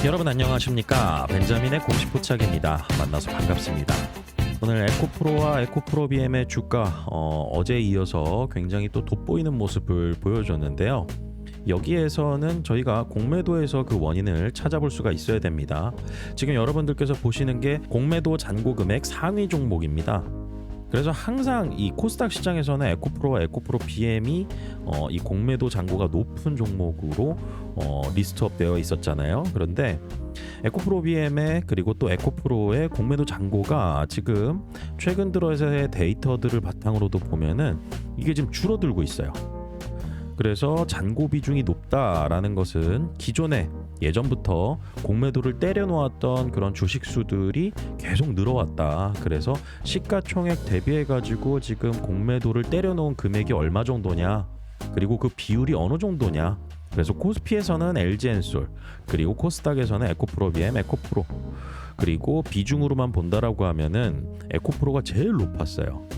여러분 안녕하십니까? 벤자민의 공식 포착입니다. 만나서 반갑습니다. 오늘 에코프로와 에코프로 BM의 주가 어제에 이어서 굉장히 또 돋보이는 모습을 보여줬는데요. 여기에서는 저희가 공매도에서 그 원인을 찾아볼 수가 있어야 됩니다. 지금 여러분들께서 보시는 게 공매도 잔고 금액 상위 종목입니다. 그래서 항상 이 코스닥 시장에서는 에코프로와 에코프로 BM이 이 공매도 잔고가 높은 종목으로 리스트업 되어 있었잖아요. 그런데 에코프로 BM의 그리고 또 에코프로의 공매도 잔고가 지금 최근 들어서의 데이터들을 바탕으로도 보면은 이게 지금 줄어들고 있어요. 그래서 잔고 비중이 높다라는 것은 기존에 예전부터 공매도를 때려놓았던 그런 주식수들이 계속 늘어왔다. 그래서 시가총액 대비해가지고 지금 공매도를 때려놓은 금액이 얼마 정도냐, 그리고 그 비율이 어느 정도냐. 그래서 코스피에서는 LG엔솔, 그리고 코스닥에서는 에코프로 BM, 에코프로, 그리고 비중으로만 본다라고 하면은 에코프로가 제일 높았어요.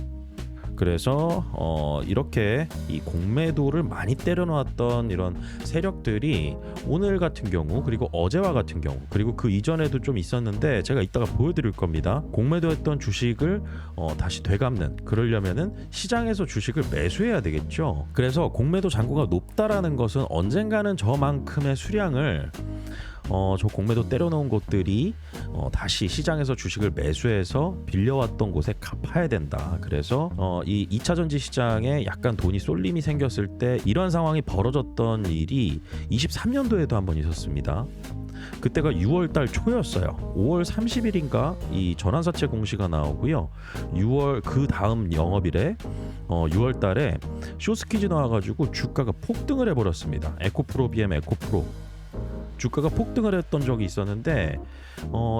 그래서 이렇게 이 공매도를 많이 때려놓았던 이런 세력들이 오늘 같은 경우, 그리고 어제와 같은 경우, 그리고 그 이전에도 좀 있었는데 제가 이따가 보여드릴 겁니다. 공매도했던 주식을 다시 되갚는, 그러려면은 시장에서 주식을 매수해야 되겠죠. 그래서 공매도 잔고가 높다라는 것은 언젠가는 저만큼의 수량을 저 공매도 때려놓은 곳들이 다시 시장에서 주식을 매수해서 빌려왔던 곳에 갚아야 된다. 그래서 이 2차전지 시장에 약간 돈이 쏠림이 생겼을 때 이러한 상황이 벌어졌던 일이 23년도에도 한번 있었습니다. 그때가 6월달 초였어요. 5월 30일인가 이 전환사채 공시가 나오고요. 6월 그 다음 영업일에 6월달에 쇼스퀴즈 나와가지고 주가가 폭등을 해버렸습니다. 에코프로 BM, 에코프로 주가가 폭등을 했던 적이 있었는데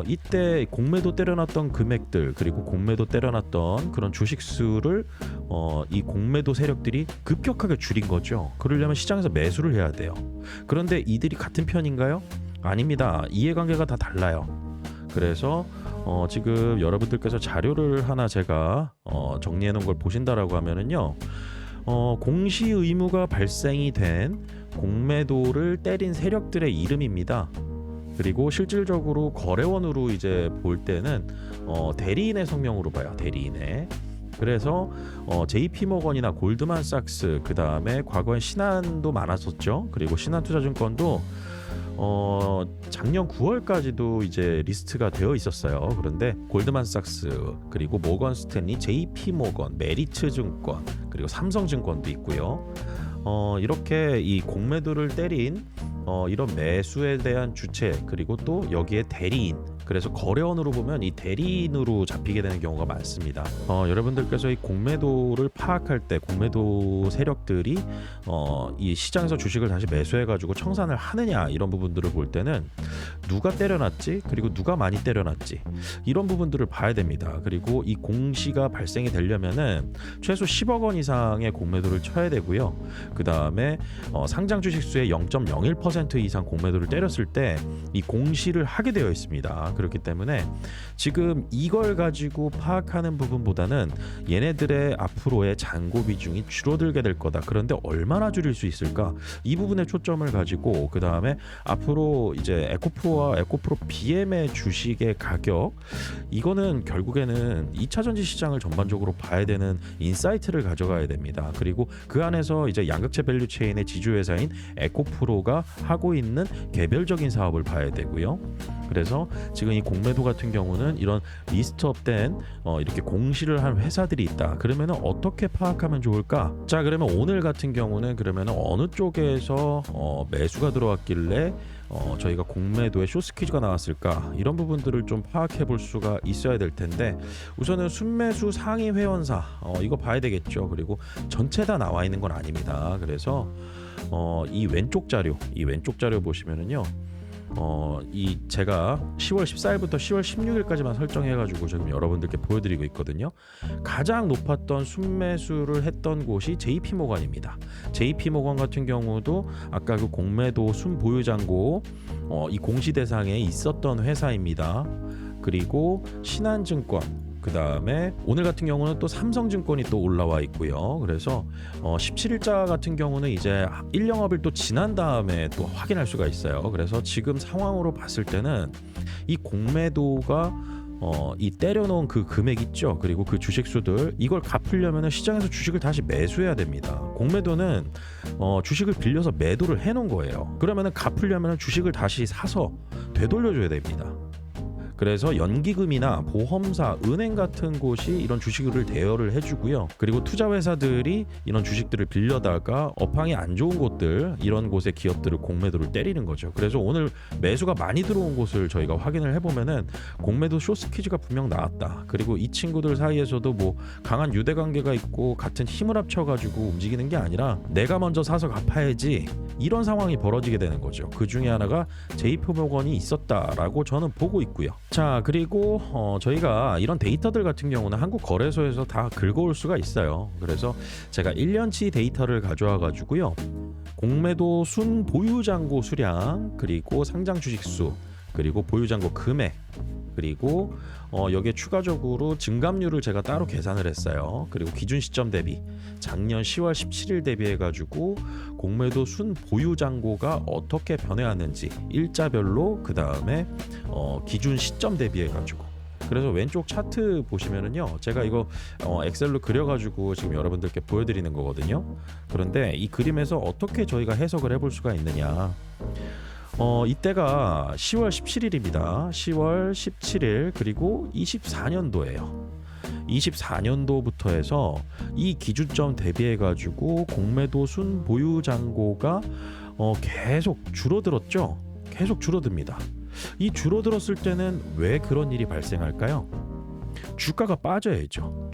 이때 공매도 때려놨던 금액들, 그리고 공매도 때려놨던 그런 주식수를 이 공매도 세력들이 급격하게 줄인 거죠. 그러려면 시장에서 매수를 해야 돼요. 그런데 이들이 같은 편인가요? 아닙니다. 이해관계가 다 달라요. 그래서 지금 여러분들께서 자료를 하나 제가 정리해 놓은 걸 보신다라고 하면은요, 공시 의무가 발생이 된 공매도를 때린 세력들의 이름입니다. 그리고 실질적으로 거래원으로 이제 볼 때는 대리인의 성명으로 봐요. 대리인의. 그래서 JP모건이나 골드만삭스, 그 다음에 과거에 신한도 많았었죠. 그리고 신한투자증권도 작년 9월까지도 이제 리스트가 되어 있었어요. 그런데 골드만삭스, 그리고 모건스탠리, JP모건, 메리츠증권, 그리고 삼성증권도 있고요. 이렇게 이 공매도를 때린 이런 매수에 대한 주체, 그리고 또 여기에 대리인, 그래서 거래원으로 보면 이 대리인으로 잡히게 되는 경우가 많습니다. 여러분들께서 이 공매도를 파악할 때 공매도 세력들이 이 시장에서 주식을 다시 매수해가지고 청산을 하느냐, 이런 부분들을 볼 때는 누가 때려놨지, 그리고 누가 많이 때려놨지, 이런 부분들을 봐야 됩니다. 그리고 이 공시가 발생이 되려면은 최소 10억 원 이상의 공매도를 쳐야 되고요. 그 다음에 상장 주식수의 0.01% 이상 공매도를 때렸을 때 이 공시를 하게 되어 있습니다. 그렇기 때문에 지금 이걸 가지고 파악하는 부분보다는 얘네들의 앞으로의 잔고 비중이 줄어들게 될 거다. 그런데 얼마나 줄일 수 있을까? 이 부분에 초점을 가지고, 그 다음에 앞으로 이제 에코프로와 에코프로 BM의 주식의 가격, 이거는 결국에는 2차전지 시장을 전반적으로 봐야 되는 인사이트를 가져가야 됩니다. 그리고 그 안에서 이제 양극재 밸류 체인의 지주회사인 에코프로가 하고 있는 개별적인 사업을 봐야 되고요. 그래서 지금 이 공매도 같은 경우는 이런 리스트업된 이렇게 공시를 한 회사들이 있다. 그러면 어떻게 파악하면 좋을까? 자, 그러면 오늘 같은 경우는 그러면 어느 쪽에서 매수가 들어왔길래 저희가 공매도에 쇼스퀴즈가 나왔을까, 이런 부분들을 좀 파악해 볼 수가 있어야 될 텐데, 우선은 순매수 상위 회원사 이거 봐야 되겠죠. 그리고 전체 다 나와 있는 건 아닙니다. 그래서 이 왼쪽 자료 보시면은요, 이 제가 10월 14일부터 10월 16일까지만 설정해가지고 지금 여러분들께 보여드리고 있거든요. 가장 높았던 순매수를 했던 곳이 JP모건입니다. JP모건 같은 경우도 아까 그 공매도 순보유잔고 이 공시 대상에 있었던 회사입니다. 그리고 신한증권, 그 다음에 오늘 같은 경우는 또 삼성증권이 또 올라와 있고요. 그래서 17일자 같은 경우는 이제 1영업일 또 지난 다음에 또 확인할 수가 있어요. 그래서 지금 상황으로 봤을 때는 이 공매도가 이 때려놓은 그 금액 있죠. 그리고 그 주식수들 이걸 갚으려면 시장에서 주식을 다시 매수해야 됩니다. 공매도는 주식을 빌려서 매도를 해놓은 거예요. 그러면 갚으려면 주식을 다시 사서 되돌려줘야 됩니다. 그래서 연기금이나 보험사, 은행 같은 곳이 이런 주식을 대여를 해주고요. 그리고 투자회사들이 이런 주식들을 빌려다가 업황이 안 좋은 곳들, 이런 곳의 기업들을 공매도를 때리는 거죠. 그래서 오늘 매수가 많이 들어온 곳을 저희가 확인을 해보면은 공매도 숏스퀴즈가 분명 나왔다. 그리고 이 친구들 사이에서도 뭐 강한 유대관계가 있고 같은 힘을 합쳐가지고 움직이는 게 아니라 내가 먼저 사서 갚아야지, 이런 상황이 벌어지게 되는 거죠. 그 중에 하나가 JP모건이 있었다라고 저는 보고 있고요. 자, 그리고 저희가 이런 데이터들 같은 경우는 한국 거래소에서 다 긁어올 수가 있어요. 그래서 제가 1년치 데이터를 가져와 가지고요. 공매도 순 보유잔고 수량, 그리고 상장 주식 수, 그리고 보유잔고 금액, 그리고 여기에 추가적으로 증감률을 제가 따로 계산을 했어요. 그리고 기준 시점 대비 작년 10월 17일 대비해 가지고 공매도 순 보유 잔고가 어떻게 변해왔는지 일자별로, 그 다음에 기준 시점 대비해 가지고. 그래서 왼쪽 차트 보시면은요, 제가 이거 엑셀로 그려가지고 지금 여러분들께 보여드리는 거거든요. 그런데 이 그림에서 어떻게 저희가 해석을 해볼 수가 있느냐, 이때가 10월 17일입니다. 10월 17일, 그리고 24년도예요. 24년도부터 해서 이 기준점 대비해 가지고 공매도 순 보유 잔고가 계속 줄어들었죠. 계속 줄어듭니다. 이 줄어들었을 때는 왜 그런 일이 발생할까요? 주가가 빠져야죠.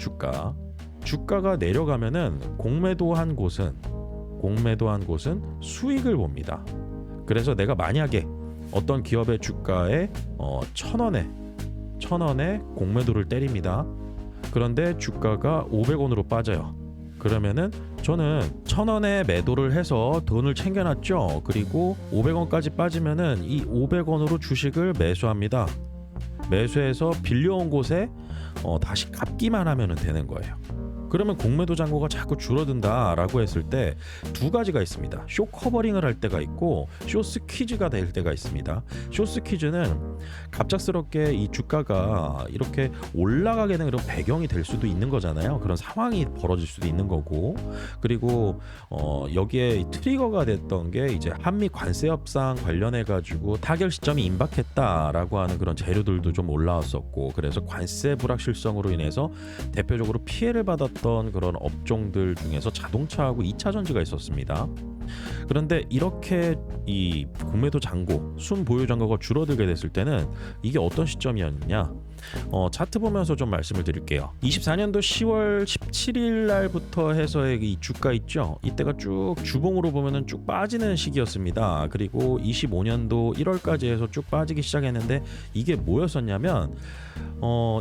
주가가 내려가면은 공매도한 곳은 수익을 봅니다. 그래서 내가 만약에 어떤 기업의 주가에 1,000원에 공매도를 때립니다. 그런데 주가가 500원으로 빠져요. 그러면은 저는 1,000원에 매도를 해서 돈을 챙겨놨죠. 그리고 500원까지 빠지면은 이 500원으로 주식을 매수합니다. 매수해서 빌려온 곳에 다시 갚기만 하면 되는 거예요. 그러면 공매도 잔고가 자꾸 줄어든다라고 했을 때 두 가지가 있습니다. 숏 커버링을 할 때가 있고 숏 스퀴즈가 될 때가 있습니다. 숏 스퀴즈는 갑작스럽게 이 주가가 이렇게 올라가게 되는 그런 배경이 될 수도 있는 거잖아요. 그런 상황이 벌어질 수도 있는 거고, 그리고 여기에 트리거가 됐던 게 이제 한미 관세 협상 관련해 가지고 타결 시점이 임박했다라고 하는 그런 재료들도 좀 올라왔었고, 그래서 관세 불확실성으로 인해서 대표적으로 피해를 받았던 그런 업종들 중에서 자동차하고 2차 전지가 있었습니다. 그런데 이렇게 이 공매도 잔고, 순 보유 잔고가 줄어들게 됐을 때는 이게 어떤 시점이었느냐, 차트 보면서 좀 말씀을 드릴게요. 24년도 10월 17일 날부터 해서의 이 주가 있죠. 이때가 쭉 주봉으로 보면은 쭉 빠지는 시기였습니다. 그리고 25년도 1월까지 해서 쭉 빠지기 시작했는데 이게 뭐였었냐면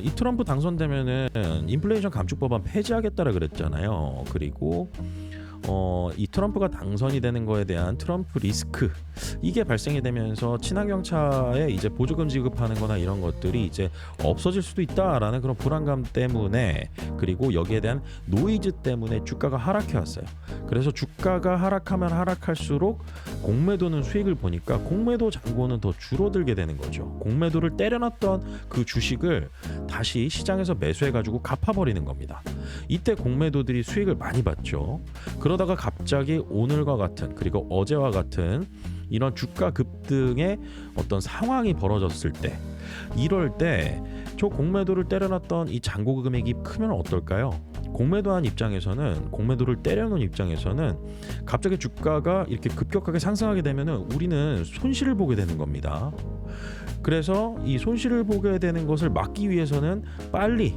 이 트럼프 당선되면은 인플레이션 감축 법안 폐지하겠다라 그랬잖아요. 그리고 이 트럼프가 당선이 되는 거에 대한 트럼프 리스크, 이게 발생이 되면서 친환경차에 이제 보조금 지급하는 거나 이런 것들이 이제 없어질 수도 있다라는 그런 불안감 때문에, 그리고 여기에 대한 노이즈 때문에 주가가 하락해 왔어요. 그래서 주가가 하락하면 하락할수록 공매도는 수익을 보니까 공매도 잔고는 더 줄어들게 되는 거죠. 공매도를 때려놨던 그 주식을 다시 시장에서 매수해 가지고 갚아버리는 겁니다. 이때 공매도들이 수익을 많이 봤죠. 그러다가 갑자기 오늘과 같은, 그리고 어제와 같은 이런 주가 급등의 어떤 상황이 벌어졌을 때, 이럴 때 저 공매도를 때려놨던 이 잔고 금액이 크면 어떨까요? 공매도한 입장에서는, 공매도를 때려놓은 입장에서는 갑자기 주가가 이렇게 급격하게 상승하게 되면은 우리는 손실을 보게 되는 겁니다. 그래서 이 손실을 보게 되는 것을 막기 위해서는 빨리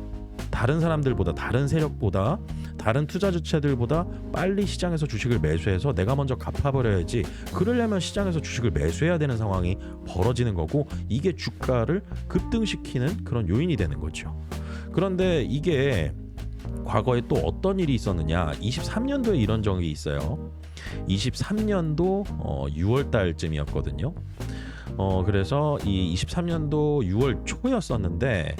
다른 사람들보다, 다른 세력보다, 다른 투자 주체들보다 빨리 시장에서 주식을 매수해서 내가 먼저 갚아버려야지. 그러려면 시장에서 주식을 매수해야 되는 상황이 벌어지는 거고, 이게 주가를 급등시키는 그런 요인이 되는 거죠. 그런데 이게 과거에 또 어떤 일이 있었느냐, 23년도에 이런 적이 있어요. 23년도 6월 달쯤이었거든요. 그래서 이 23년도 6월 초였었는데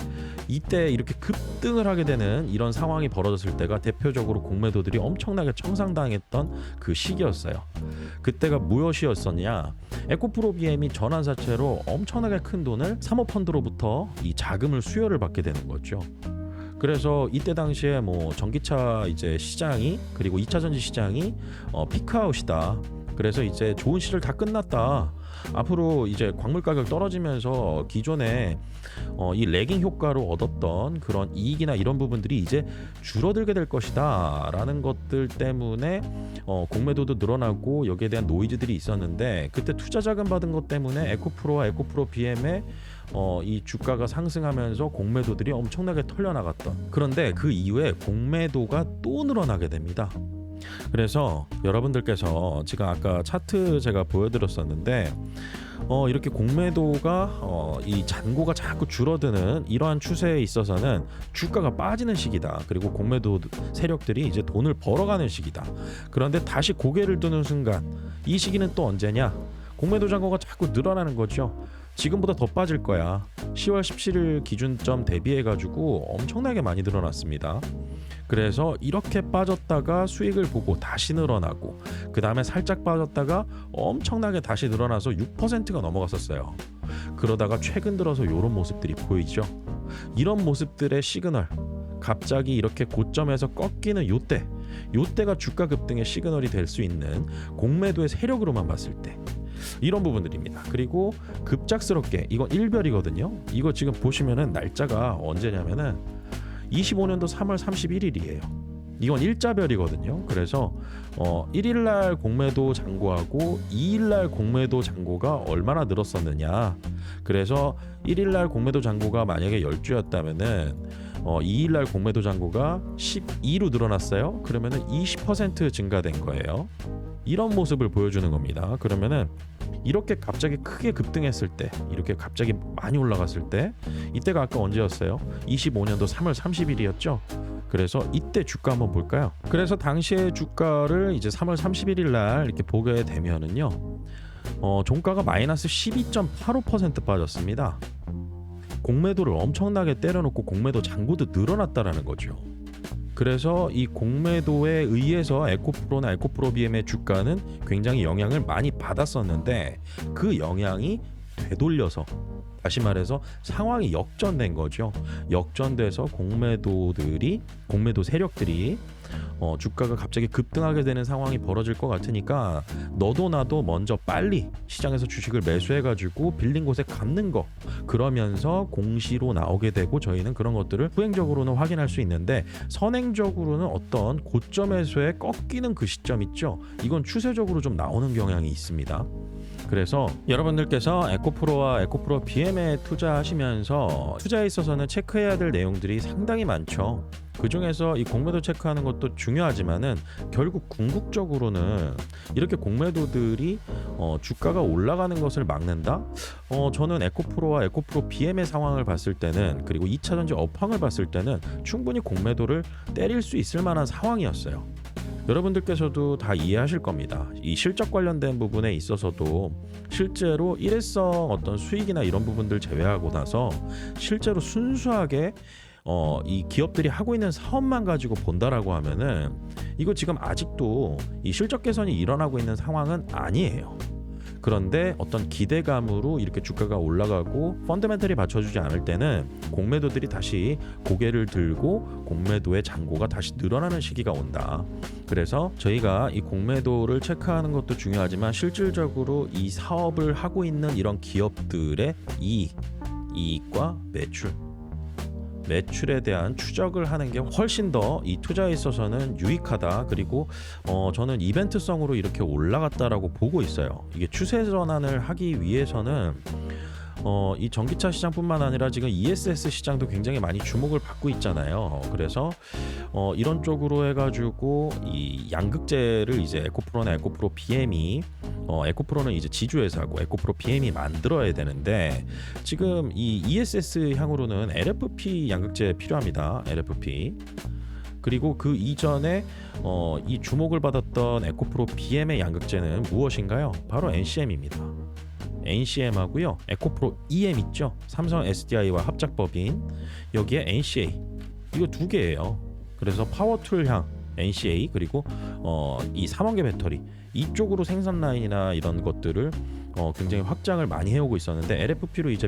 이때 이렇게 급등을 하게 되는 이런 상황이 벌어졌을 때가 대표적으로 공매도들이 엄청나게 청산당했던 그 시기였어요. 그때가 무엇이었었냐? 에코프로 BM이 전환사채로 엄청나게 큰 돈을 사모펀드로부터 이 자금을 수여를 받게 되는 거죠. 그래서 이때 당시에 뭐 전기차 이제 시장이 그리고 2차 전지 시장이 피크아웃이다. 그래서 이제 좋은 시절 다 끝났다. 앞으로 이제 광물 가격 떨어지면서 기존에 이 레깅 효과로 얻었던 그런 이익이나 이런 부분들이 이제 줄어들게 될 것이다 라는 것들 때문에 공매도도 늘어나고 여기에 대한 노이즈들이 있었는데, 그때 투자 자금 받은 것 때문에 에코프로와 에코프로 BM의 이 주가가 상승하면서 공매도들이 엄청나게 털려나갔던, 그런데 그 이후에 공매도가 또 늘어나게 됩니다. 그래서 여러분들께서 지금 아까 차트 제가 보여드렸었는데 이렇게 공매도가 이 잔고가 자꾸 줄어드는 이러한 추세에 있어서는 주가가 빠지는 시기다. 그리고 공매도 세력들이 이제 돈을 벌어가는 시기다. 그런데 다시 고개를 드는 순간 이 시기는 또 언제냐? 공매도 잔고가 자꾸 늘어나는 거죠. 지금보다 더 빠질 거야. 10월 17일 기준점 대비해가지고 엄청나게 많이 늘어났습니다. 그래서 이렇게 빠졌다가 수익을 보고 다시 늘어나고, 그 다음에 살짝 빠졌다가 엄청나게 다시 늘어나서 6%가 넘어갔었어요. 그러다가 최근 들어서 이런 모습들이 보이죠. 이런 모습들의 시그널, 갑자기 이렇게 고점에서 꺾이는 요때가 주가 급등의 시그널이 될 수 있는 공매도의 세력으로만 봤을 때 이런 부분들입니다. 그리고 급작스럽게, 이건 일별이거든요. 이거 지금 보시면은 날짜가 언제냐면은 25년도 3월 31일이에요. 이건 일자별이거든요. 그래서 1일날 공매도 잔고하고 2일날 공매도 잔고가 얼마나 늘었었느냐. 그래서 1일날 공매도 잔고가 만약에 10주였다면은 2일날 공매도 잔고가 12로 늘어났어요. 그러면은 20% 증가된 거예요. 이런 모습을 보여주는 겁니다. 그러면은 이렇게 갑자기 크게 급등했을 때, 이렇게 갑자기 많이 올라갔을 때, 이때가 아까 언제였어요? 25년도 3월 30일이었죠. 그래서 이때 주가 한번 볼까요? 그래서 당시의 주가를 이제 3월 31일 날 이렇게 보게 되면은요, 종가가 마이너스 12.85% 빠졌습니다. 공매도를 엄청나게 때려놓고 공매도 잔고도 늘어났다라는 거죠. 그래서 이 공매도에 의해서 에코프로나 에코프로 BM의 주가는 굉장히 영향을 많이 받았었는데, 그 영향이 되돌려서, 다시 말해서 상황이 역전된 거죠. 역전돼서 공매도 세력들이 주가가 갑자기 급등하게 되는 상황이 벌어질 것 같으니까 너도 나도 먼저 빨리 시장에서 주식을 매수해가지고 빌린 곳에 갚는 거, 그러면서 공시로 나오게 되고 저희는 그런 것들을 후행적으로는 확인할 수 있는데, 선행적으로는 어떤 고점에서의 꺾이는 그 시점 있죠. 이건 추세적으로 좀 나오는 경향이 있습니다. 그래서 여러분들께서 에코프로와 에코프로 BM에 투자하시면서 투자에 있어서는 체크해야 될 내용들이 상당히 많죠. 그 중에서 이 공매도 체크하는 것도 중요하지만은 결국 궁극적으로는 이렇게 공매도들이 주가가 올라가는 것을 막는다? 저는 에코프로와 에코프로 BM의 상황을 봤을 때는, 그리고 2차 전지 업황을 봤을 때는 충분히 공매도를 때릴 수 있을 만한 상황이었어요. 여러분들께서도 다 이해하실 겁니다. 이 실적 관련된 부분에 있어서도 실제로 일회성 어떤 수익이나 이런 부분들 제외하고 나서 실제로 순수하게 이 기업들이 하고 있는 사업만 가지고 본다라고 하면은 이거 지금 아직도 이 실적 개선이 일어나고 있는 상황은 아니에요. 그런데 어떤 기대감으로 이렇게 주가가 올라가고 펀더멘털이 받쳐주지 않을 때는 공매도들이 다시 고개를 들고 공매도의 잔고가 다시 늘어나는 시기가 온다. 그래서 저희가 이 공매도를 체크하는 것도 중요하지만 실질적으로 이 사업을 하고 있는 이런 기업들의 이익과 매출에 대한 추적을 하는 게 훨씬 더 이 투자에 있어서는 유익하다. 그리고 저는 이벤트성으로 이렇게 올라갔다라고 보고 있어요. 이게 추세 전환을 하기 위해서는 이 전기차 시장뿐만 아니라 지금 ESS 시장도 굉장히 많이 주목을 받고 있잖아요. 그래서 이런 쪽으로 해가지고 이 양극재를 이제 에코프로나 에코프로 BM이 에코프로는 이제 지주회사고 에코프로 BM이 만들어야 되는데, 지금 이 ESS 향으로는 LFP 양극재 필요합니다. LFP. 그리고 그 이전에 이 주목을 받았던 에코프로 BM의 양극재는 무엇인가요? 바로 NCM입니다. NCM하고요. 에코프로 EM 있죠. 삼성 SDI와 합작법인 여기에 NCA 이거 두 개예요. 그래서 파워툴향 NCA 그리고 이 3원계 배터리 이쪽으로 생산 라인이나 이런 것들을 굉장히 확장을 많이 해오고 있었는데 LFP로 이제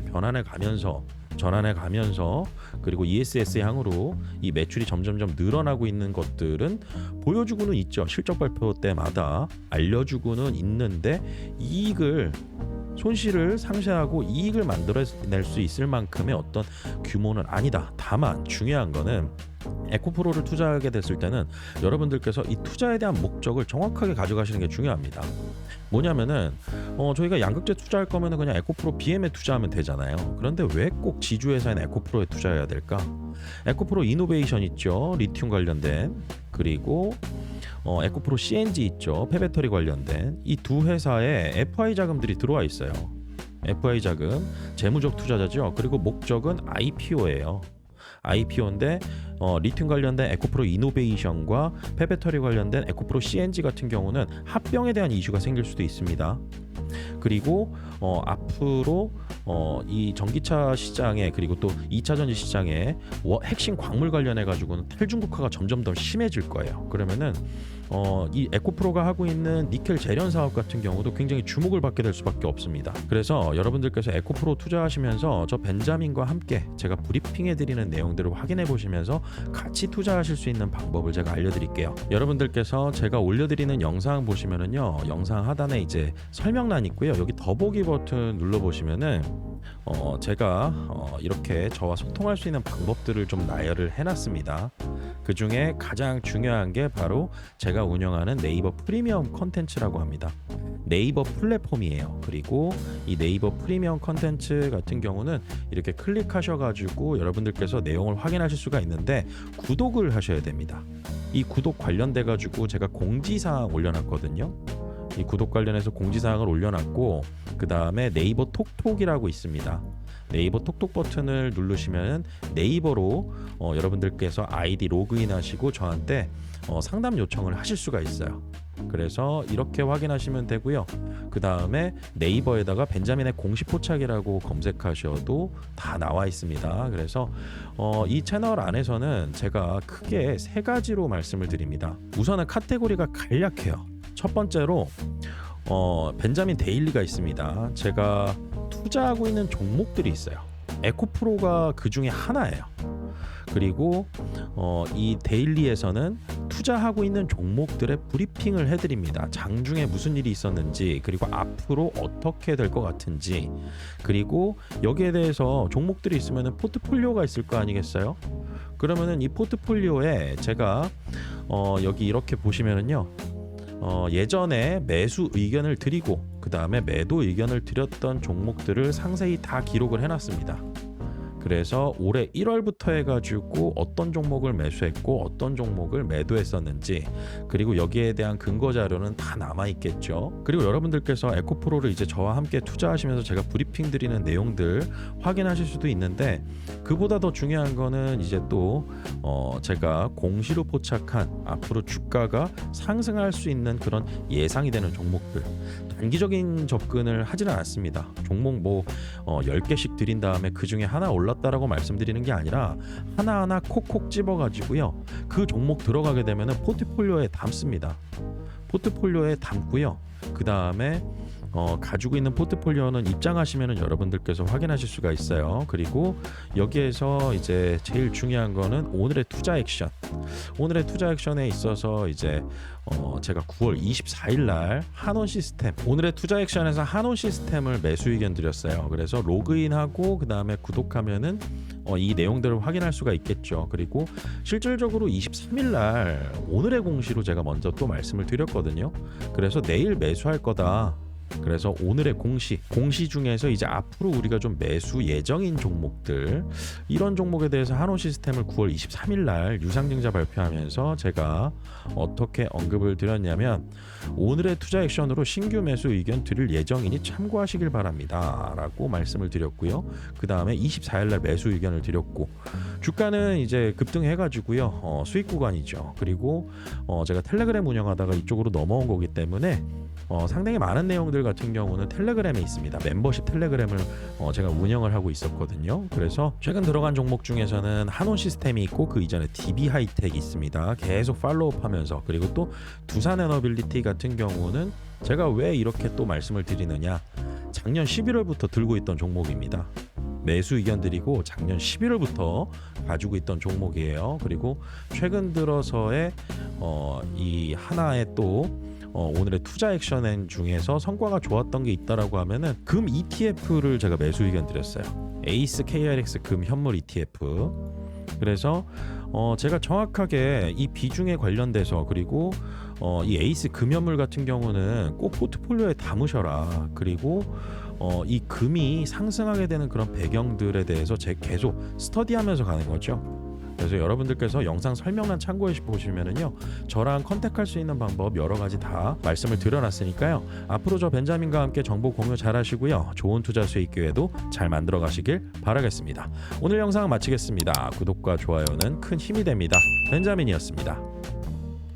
전환해 가면서 그리고 ESS 향으로 이 매출이 점점점 늘어나고 있는 것들은 보여주고는 있죠. 실적 발표 때마다 알려주고는 있는데 손실을 상쇄하고 이익을 만들어낼 수 있을 만큼의 어떤 규모는 아니다. 다만 중요한 거는 에코프로를 투자하게 됐을 때는 여러분들께서 이 투자에 대한 목적을 정확하게 가져가시는 게 중요합니다. 뭐냐면은 저희가 양극재 투자할 거면은 그냥 에코프로 BM에 투자하면 되잖아요. 그런데 왜 꼭 지주회사인 에코프로에 투자해야 될까? 에코프로 이노베이션 있죠. 리튬 관련된 그리고 에코프로 CNG 있죠. 폐배터리 관련된 이 두 회사에 FI 자금들이 들어와 있어요. FI 자금 재무적 투자자죠. 그리고 목적은 IPO예요. IPO인데 리튬 관련된 에코프로 이노베이션과 폐배터리 관련된 에코프로 CNG 같은 경우는 합병에 대한 이슈가 생길 수도 있습니다. 그리고 앞으로 이 전기차 시장에 그리고 또 2차 전지 시장에 핵심 광물 관련해 가지고는 탈중국화가 점점 더 심해질 거예요. 그러면은 이 에코프로가 하고 있는 니켈 재련 사업 같은 경우도 굉장히 주목을 받게 될 수밖에 없습니다. 그래서 여러분들께서 에코프로 투자하시면서 저 벤자민과 함께 제가 브리핑해 드리는 내용들을 확인해 보시면서 같이 투자하실 수 있는 방법을 제가 알려드릴게요. 여러분들께서 제가 올려드리는 영상 보시면은요, 영상 하단에 이제 설명란 있고요. 여기 더보기 버튼 눌러 보시면은 제가 이렇게 저와 소통할 수 있는 방법들을 좀 나열을 해놨습니다. 그 중에 가장 중요한 게 바로 제가 운영하는 네이버 프리미엄 컨텐츠라고 합니다. 네이버 플랫폼이에요. 그리고 이 네이버 프리미엄 컨텐츠 같은 경우는 이렇게 클릭하셔가지고 여러분들께서 내용을 확인하실 수가 있는데 구독을 하셔야 됩니다. 이 구독 관련돼가지고 제가 공지사항 올려놨거든요. 이 구독 관련해서 공지사항을 올려놨고 그 다음에 네이버 톡톡이라고 있습니다. 네이버 톡톡 버튼을 누르시면 네이버로 여러분들께서 아이디 로그인 하시고 저한테 상담 요청을 하실 수가 있어요. 그래서 이렇게 확인하시면 되고요. 그 다음에 네이버에다가 벤자민의 공식 포착이라고 검색하셔도 다 나와 있습니다. 그래서 이 채널 안에서는 제가 크게 세 가지로 말씀을 드립니다. 우선은 카테고리가 간략해요. 첫 번째로 벤자민 데일리가 있습니다. 제가 투자하고 있는 종목들이 있어요. 에코프로가 그 중에 하나예요. 그리고 이 데일리에서는 투자하고 있는 종목들의 브리핑을 해드립니다. 장중에 무슨 일이 있었는지 그리고 앞으로 어떻게 될 것 같은지 그리고 여기에 대해서 종목들이 있으면 포트폴리오가 있을 거 아니겠어요? 그러면은 이 포트폴리오에 제가 여기 이렇게 보시면은요. 예전에 매수 의견을 드리고 그 다음에 매도 의견을 드렸던 종목들을 상세히 다 기록을 해놨습니다. 그래서 올해 1월부터 해가지고 어떤 종목을 매수했고 어떤 종목을 매도했었는지 그리고 여기에 대한 근거 자료는 다 남아있겠죠. 그리고 여러분들께서 에코프로를 이제 저와 함께 투자하시면서 제가 브리핑 드리는 내용들 확인하실 수도 있는데 그보다 더 중요한 거는 이제 또 제가 공시로 포착한 앞으로 주가가 상승할 수 있는 그런 예상이 되는 종목들 단기적인 접근을 하지는 않습니다. 종목 10개씩 드린 다음에 그 중에 하나 올랐다라고 말씀드리는 게 아니라 하나하나 콕콕 집어가지고요. 그 종목 들어가게 되면 포트폴리오에 담습니다. 포트폴리오에 담고요. 그 다음에 가지고 있는 포트폴리오는 입장하시면 여러분들께서 확인하실 수가 있어요. 그리고 여기에서 이제 제일 중요한 거는 오늘의 투자 액션. 오늘의 투자 액션에 있어서 이제 제가 9월 24일 날 한온 시스템 오늘의 투자 액션에서 한온 시스템을 매수 의견 드렸어요. 그래서 로그인하고 그 다음에 구독하면은 이 내용들을 확인할 수가 있겠죠. 그리고 실질적으로 23일 날 오늘의 공시로 제가 먼저 또 말씀을 드렸거든요. 그래서 내일 매수할 거다. 그래서 오늘의 공시 중에서 이제 앞으로 우리가 좀 매수 예정인 종목들 이런 종목에 대해서 한온 시스템을 9월 23일 날 유상증자 발표하면서 제가 어떻게 언급을 드렸냐면 오늘의 투자 액션으로 신규 매수 의견 드릴 예정이니 참고하시길 바랍니다 라고 말씀을 드렸고요. 그 다음에 24일 날 매수 의견을 드렸고 주가는 이제 급등해 가지고요 수익 구간이죠. 그리고 제가 텔레그램 운영하다가 이쪽으로 넘어온 거기 때문에 상당히 많은 내용들 내용들 같은 경우는 텔레그램에 있습니다. 멤버십 텔레그램을 제가 운영을 하고 있었거든요. 그래서 최근 들어간 종목 중에서는 한온 시스템이 있고 그 이전에 DB 하이텍이 있습니다. 계속 팔로우하면서, 그리고 또 두산 에너빌리티 같은 경우는 제가 왜 이렇게 또 말씀을 드리느냐, 작년 11월부터 들고 있던 종목입니다. 매수 의견 드리고 작년 11월부터 가지고 있던 종목이에요. 그리고 최근 들어서의 이 하나의 또 오늘의 투자 액션 중에서 성과가 좋았던 게 있다라고 하면은 금 ETF를 제가 매수 의견 드렸어요. 에이스 KRX 금 현물 ETF. 그래서 제가 정확하게 이 비중에 관련돼서, 그리고 이 에이스 금연물 같은 경우는 꼭 포트폴리오에 담으셔라. 그리고 이 금이 상승하게 되는 그런 배경들에 대해서 계속 스터디하면서 가는 거죠. 그래서 여러분들께서 영상 설명란 참고해 보시면은요, 저랑 컨택할 수 있는 방법 여러 가지 다 말씀을 드려놨으니까요. 앞으로 저 벤자민과 함께 정보 공유 잘 하시고요. 좋은 투자 수익 기회도 잘 만들어 가시길 바라겠습니다. 오늘 영상 마치겠습니다. 구독과 좋아요는 큰 힘이 됩니다. 벤자민이었습니다.